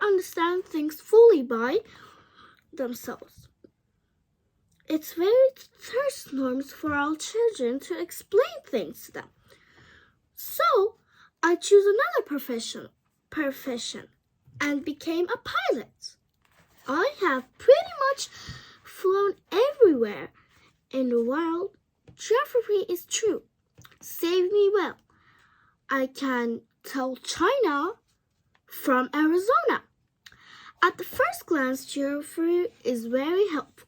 understand things fully by themselves. It's very thirst norms for all children to explain things to them. So I choose another profession and became a pilot. I have pretty much flown everywhere in the world. Geography is true. Save me well. I can tell China from Arizona. At the first glance, geography is very helpful.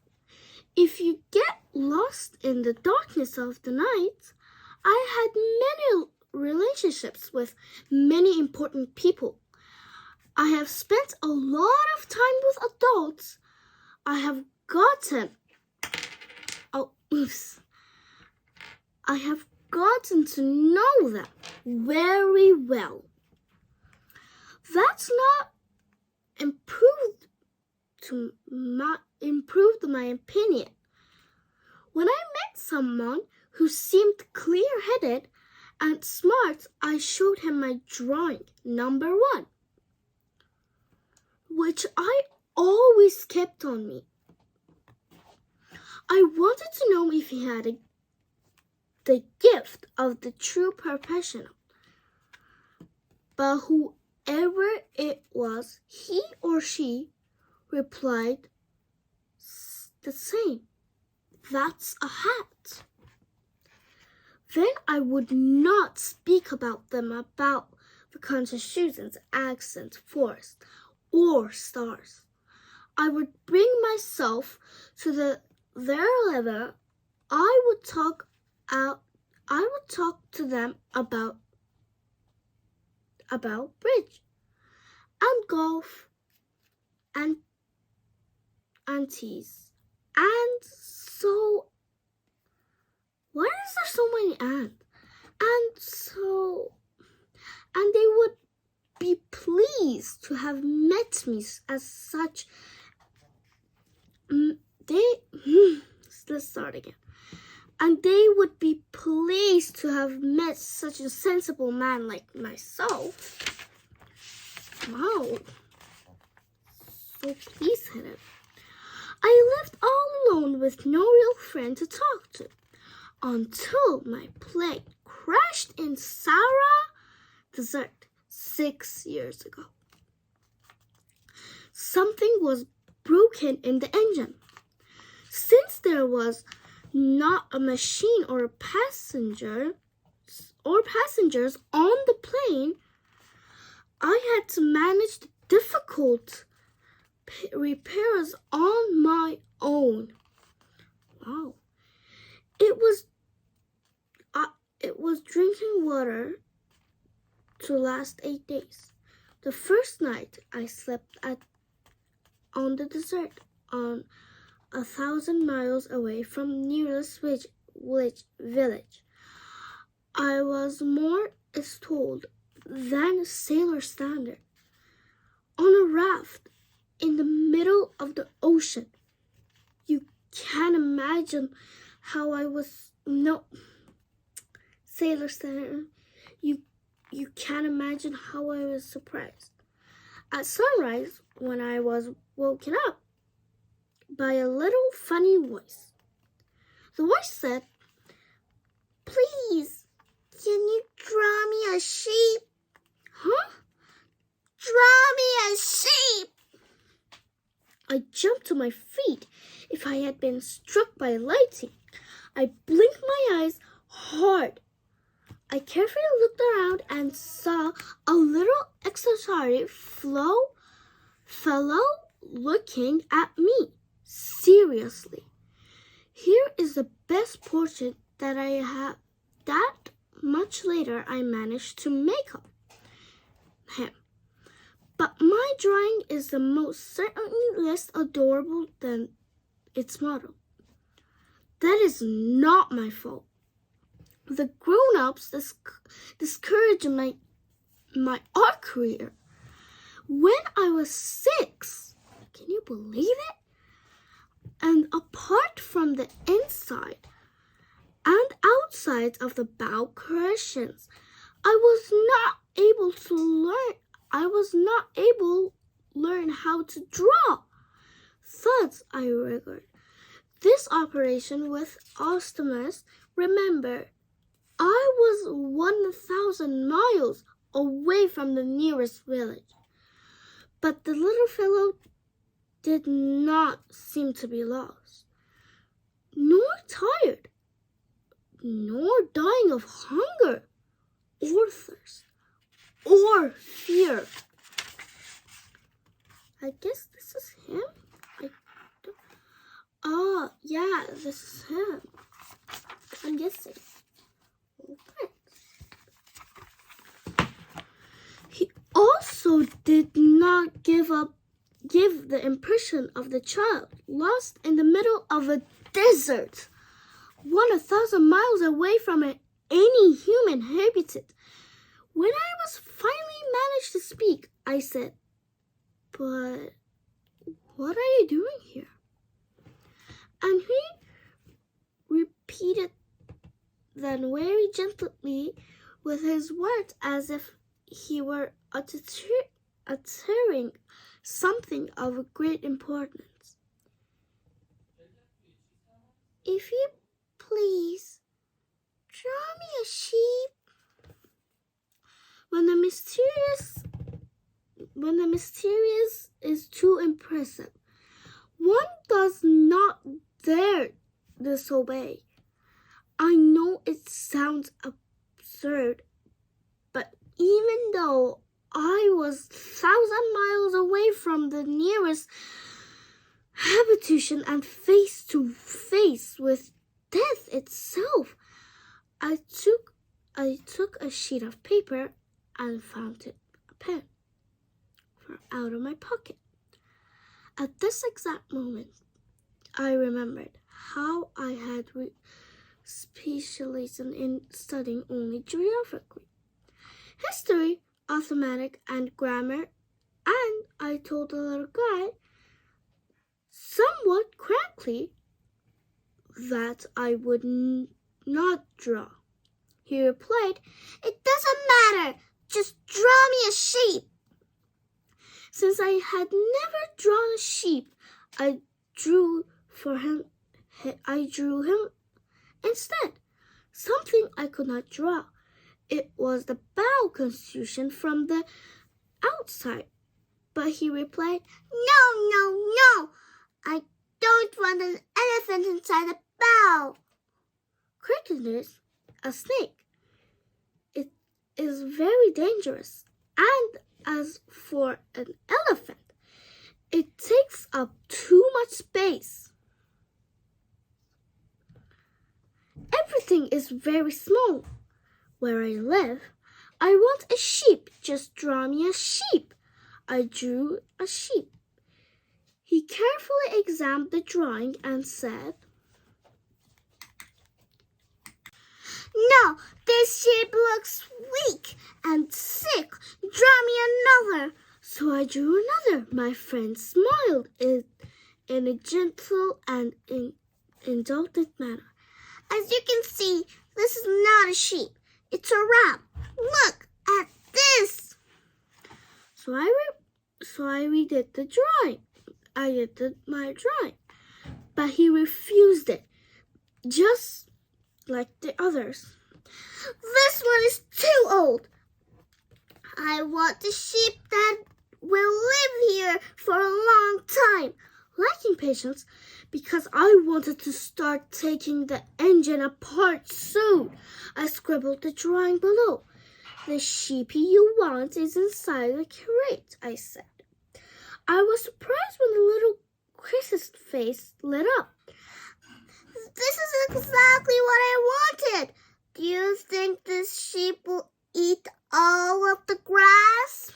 If you get lost in the darkness of the night, I had many relationships with many important people. I have spent a lot of time with adults. I have gotten to know them very well. That's not improved my opinion. When I met someone who seemed clear-headed and smart, I showed him my drawing, number 1, which I always kept on me. I wanted to know if he had the gift of the true professional. But whoever it was, he or she replied the same. That's a hat. Then I would not speak about the constitutions, accents, forest, or stars. I would bring myself to their level. I would talk to them about bridge and golf and aunties. And so, why is there so many ants? And they would be pleased to have met me as such. Let's start again. And they would be pleased to have met such a sensible man like myself. Wow. So pleased-headed. I lived all alone with no real friend to talk to until my plane crashed in Sahara Desert 6 years ago. Something was broken in the engine. Since there was not a machine or passengers on the plane, I had to manage the difficult repairs on my own. Wow. It was drinking water to last 8 days. The first night I slept on the desert, on 1,000 miles away from nearest village. I was more told than sailor standard on a raft in the middle of the ocean. You can't imagine how I was sailor standard. You can't imagine how I was surprised. At sunrise, when I was woken up by a little funny voice. The voice said, "Please, can you draw me a sheep?" Huh? Draw me a sheep! I jumped to my feet. If I had been struck by lightning, I blinked my eyes hard. I carefully looked around and saw a little extraordinary fellow looking at me seriously. Here is the best portrait that I have. That much later I managed to make of him. But my drawing is the most certainly less adorable than its model. That is not my fault. The grown-ups discouraged my art career. When I was 6, can you believe it? And apart from the inside and outside of the bow corrections, I was not able learn how to draw. Thoughts, I regard. This operation with Ostomus, remember, I was 1,000 miles away from the nearest village. But the little fellow did not seem to be lost, nor tired, nor dying of hunger, or thirst, or fear. I guess this is him. Yeah, this is him. I'm guessing. Okay. He also did not give the impression of the child lost in the middle of a desert, 1,000 miles away from any human habitat. When I was finally managed to speak, I said, "But what are you doing here?" And he repeated then very gently with his words as if he were uttering something of great importance. "If you please, draw me a sheep." When the mysterious is too impressive, one does not dare disobey. I know it sounds absurd, but even though I was 1,000 miles away from the nearest habitation and face to face with death itself, I took a sheet of paper and found a pen out of my pocket. At this exact moment, I remembered how I had specialized in studying only geography, history, arithmetic, and grammar, and I told the little guy, somewhat crackly, that I would not draw. He replied, "It doesn't matter, just draw me a sheep." Since I had never drawn a sheep, I drew him instead, something I could not draw. It was the bow construction from the outside. But he replied, No, I don't want an elephant inside a bow." Cricket is a snake. It is very dangerous. And as for an elephant, it takes up too much space. Everything is very small. Where I live, I want a sheep. Just draw me a sheep. I drew a sheep. He carefully examined the drawing and said, "No, this sheep looks weak and sick. Draw me another." So I drew another. My friend smiled in a gentle and indulgent manner. "As you can see, this is not a sheep. It's a ram. Look at this." So I redid the drawing. I did my drawing. But he refused it, just like the others. "This one is too old. I want a sheep that will live here for a long time." Lacking patience, because I wanted to start taking the engine apart soon, I scribbled the drawing below. "The sheepy you want is inside the crate," I said. I was surprised when the little Chris's face lit up. "This is exactly what I wanted. Do you think this sheep will eat all of the grass?"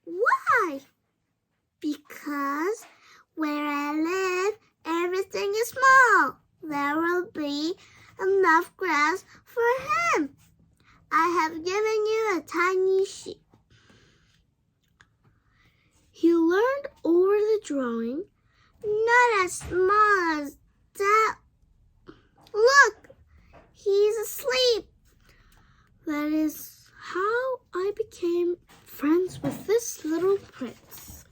"Why?" "Because where I live, everything is small. There will be enough grass for him. I have given you a tiny sheep." He leaned over the drawing. "Not as small as that. Look, he's asleep." That is how I became friends with this little prince.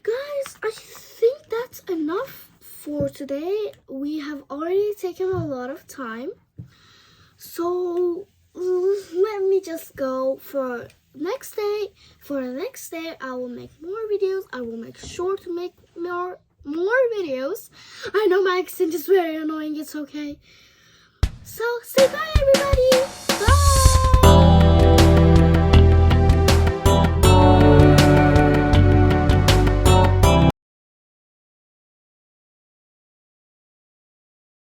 Guys, I think that's enough for today. We have already taken a lot of time. So let me just go for next day. For the next day, I will make more videos. I will make sure to make more videos. I know my accent is very annoying. It's okay. So say bye, everybody. Bye.